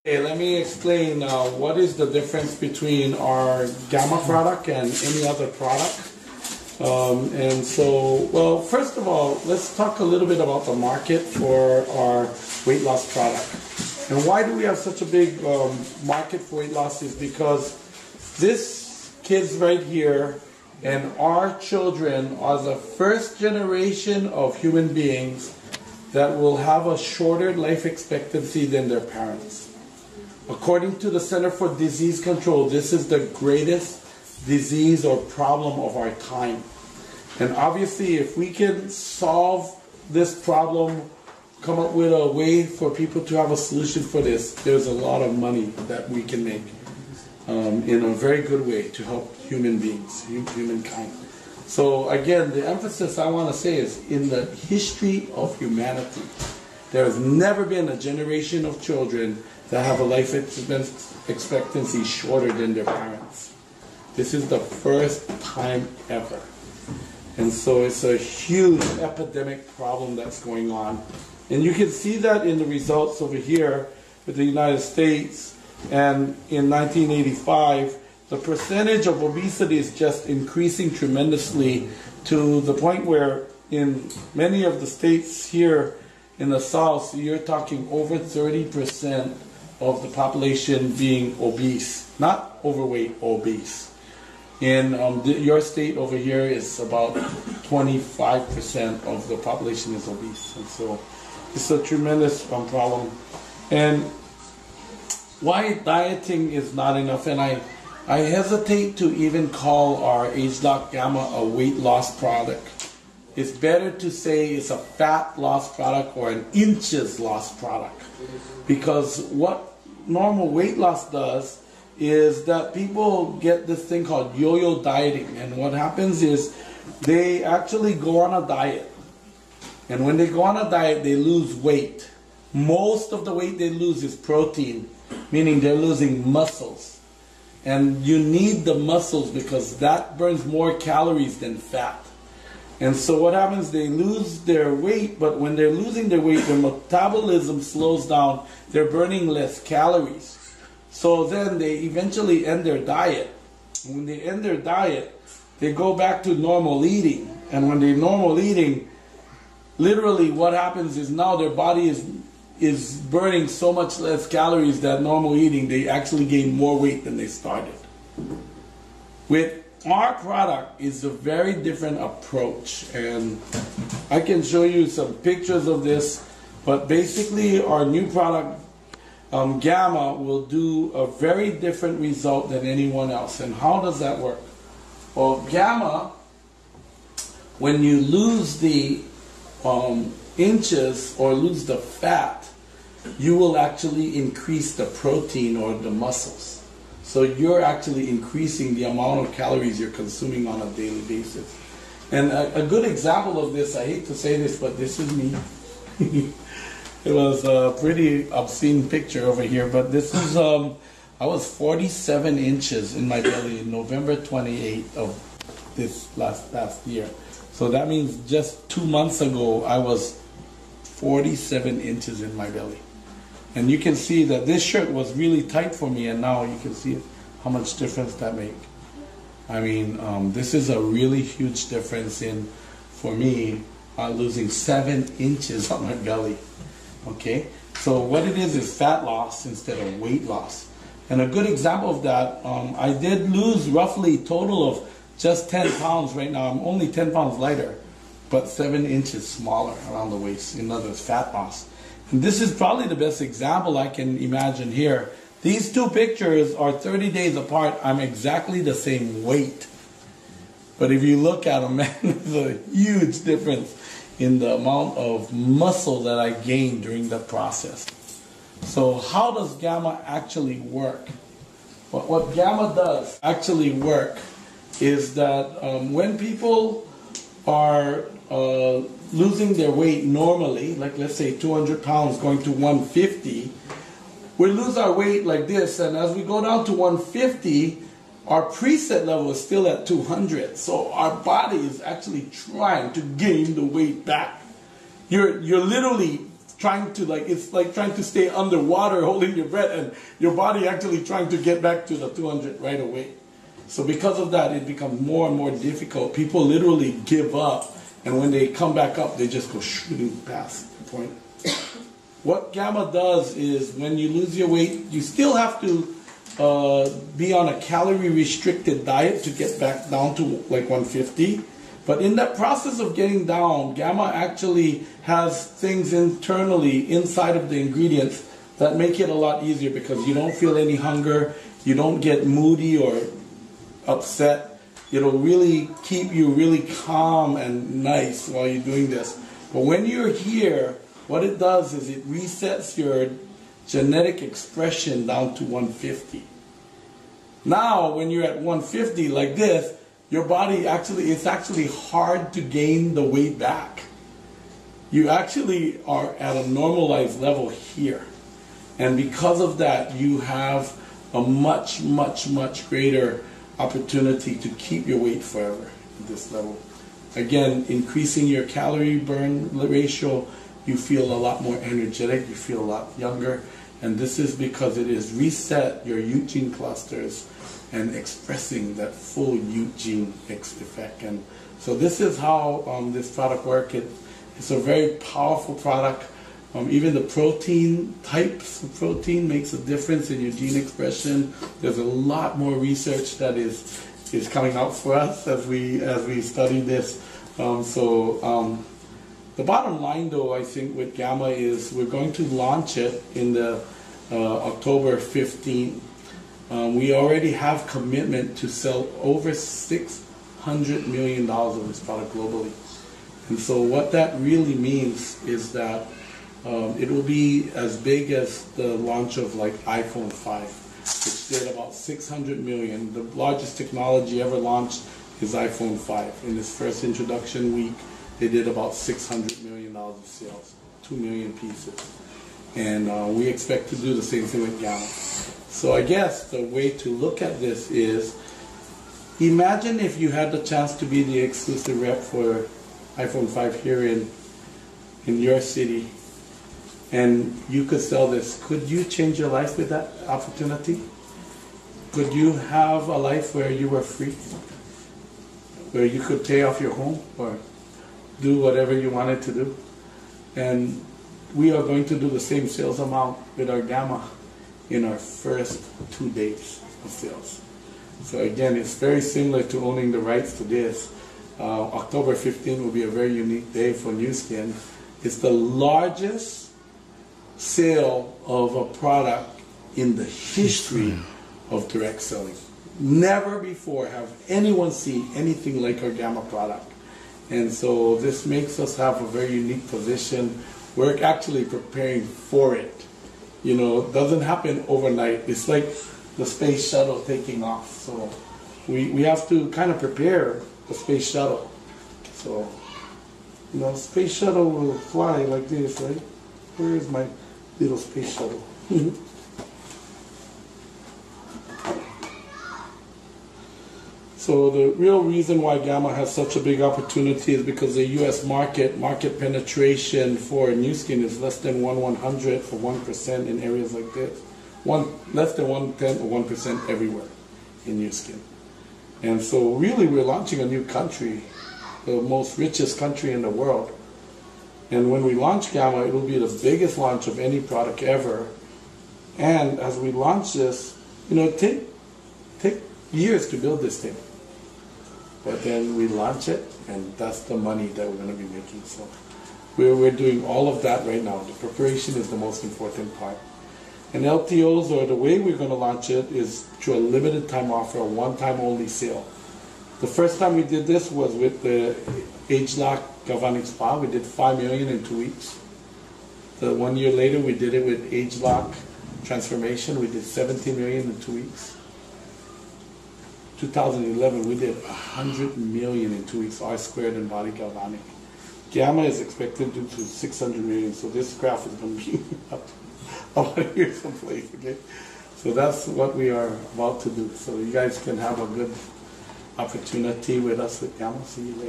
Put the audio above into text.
Okay, let me explain what is the difference between our Gamma product and any other product. Well, first of all, let's talk a little bit about the market for our weight loss product. And why do we have such a big market for weight loss is because this kids right here and our children are the first generation of human beings that will have a shorter life expectancy than their parents. According to the Center for Disease Control, this is the greatest disease or problem of our time. And obviously, if we can solve this problem, come up with a way for people to have a solution for this, there's a lot of money that we can make in a very good way to help human beings, humankind. So again, the emphasis I want to say is in the history of humanity, there has never been a generation of children that have a life expectancy shorter than their parents. This is the first time ever. And so it's a huge epidemic problem that's going on. And you can see that in the results over here with the United States. And in 1985, the percentage of obesity is just increasing tremendously to the point where in many of the states here in the South, you're talking over 30% of the population being obese, not overweight, obese. In your state over here is about 25% of the population is obese. And so it's a tremendous problem. And why dieting is not enough, and I hesitate to even call our ageLOC Gamma a weight loss product. It's better to say it's a fat loss product or an inches loss product. Because what normal weight loss does is that people get this thing called yo-yo dieting. And what happens is they actually go on a diet. And when they go on a diet, they lose weight. Most of the weight they lose is protein, meaning they're losing muscles. And you need the muscles because that burns more calories than fat. And so what happens, they lose their weight, but when they're losing their weight, their metabolism slows down, they're burning less calories. So then they eventually end their diet. When they end their diet, they go back to normal eating. And when they're normal eating, literally what happens is now their body is burning so much less calories that normal eating, they actually gain more weight than they started. With our product is a very different approach, and I can show you some pictures of this, but basically our new product, Gamma, will do a very different result than anyone else. And how does that work? Well, Gamma, when you lose the inches or lose the fat, you will actually increase the protein or the muscles. So you're actually increasing the amount of calories you're consuming on a daily basis. And a good example of this, I hate to say this, but this is me. It was a pretty obscene picture over here, but this is, I was 47 inches in my belly in November 28th of this last year. So that means just 2 months ago, I was 47 inches in my belly. And you can see that this shirt was really tight for me, and now you can see how much difference that makes. I mean, this is a really huge difference in, for me, losing 7 inches on my belly. Okay? So what it is fat loss instead of weight loss. And a good example of that, I did lose roughly total of just 10 pounds right now. I'm only 10 pounds lighter, but 7 inches smaller around the waist. In other words, fat loss. And this is probably the best example I can imagine here. These two pictures are 30 days apart. I'm exactly the same weight. But if you look at them, man, there's a huge difference in the amount of muscle that I gained during the process. So how does Gamma actually work? What Gamma does actually work is that when people are losing their weight normally, like let's say 200 pounds going to 150, we lose our weight like this, and as we go down to 150, our preset level is still at 200. So our body is actually trying to gain the weight back. You're literally trying to it's like trying to stay underwater holding your breath, and your body actually trying to get back to the 200 right away. So because of that, it becomes more and more difficult. People literally give up, and when they come back up, they just go shooting past the point. What gamma does is when you lose your weight, you still have to be on a calorie restricted diet to get back down to like 150. But in that process of getting down, gamma actually has things internally inside of the ingredients that make it a lot easier, because you don't feel any hunger, you don't get moody or upset. It'll really keep you really calm and nice while you're doing this. But when you're here, what it does is it resets your genetic expression down to 150. Now, when you're at 150 like this, your body it's actually hard to gain the weight back. You actually are at a normalized level here. And because of that, you have a much, much, much greater opportunity to keep your weight forever at this level. Again, increasing your calorie burn ratio, you feel a lot more energetic, you feel a lot younger, and this is because it is reset your UT gene clusters and expressing that full UT gene effect. And so this is how this product works. It's a very powerful product. Even the protein types of protein makes a difference in your gene expression. There's a lot more research that is coming out for us as we study this. The bottom line, though, I think with gamma is we're going to launch it in the October 15th. We already have commitment to sell over $600 million of this product globally. And so what that really means is that it will be as big as the launch of like iPhone 5, which did about 600 million. The largest technology ever launched is iPhone 5. In its first introduction week, they did about $600 million of sales, 2 million pieces. And we expect to do the same thing with gamma. So I guess the way to look at this is, imagine if you had the chance to be the exclusive rep for iPhone 5 here in your city, and you could sell this. Could you change your life with that opportunity? Could you have a life where you were free? Where you could pay off your home or do whatever you wanted to do? And we are going to do the same sales amount with our gamma in our first 2 days of sales. So again, it's very similar to owning the rights to this. October 15th will be a very unique day for Nu Skin. It's the largest sale of a product in the history of direct selling. Never before have anyone seen anything like our gamma product. And so this makes us have a very unique position. We're actually preparing for it. You know, it doesn't happen overnight. It's like the space shuttle taking off. So we have to kind of prepare the space shuttle. So, you know, space shuttle will fly like this, right? Where is my little space shuttle? So the real reason why gamma has such a big opportunity is because the U.S. market penetration for Nu Skin is less than 1/100 or 1% in areas like this. Less than 1/10 or 1% everywhere in Nu Skin. And so really we're launching a new country, the most richest country in the world. And when we launch gamma, it will be the biggest launch of any product ever. And as we launch this, you know, take years to build this thing. But then we launch it, and that's the money that we're going to be making. So we're doing all of that right now. The preparation is the most important part. And LTOs, or the way we're going to launch it, is through a limited time offer, a one-time only sale. The first time we did this was with the ageLOC Galvanic Spa. We did $5 million in 2 weeks. The 1 year later, we did it with ageLOC Transformation. We did $17 million in 2 weeks. 2011, we did $100 million in 2 weeks, R squared and body galvanic. Gamma is expected to do $600 million, so this graph is going to be about here someplace, okay? So that's what we are about to do. So you guys can have a good opportunity with us with Gamma. See you later.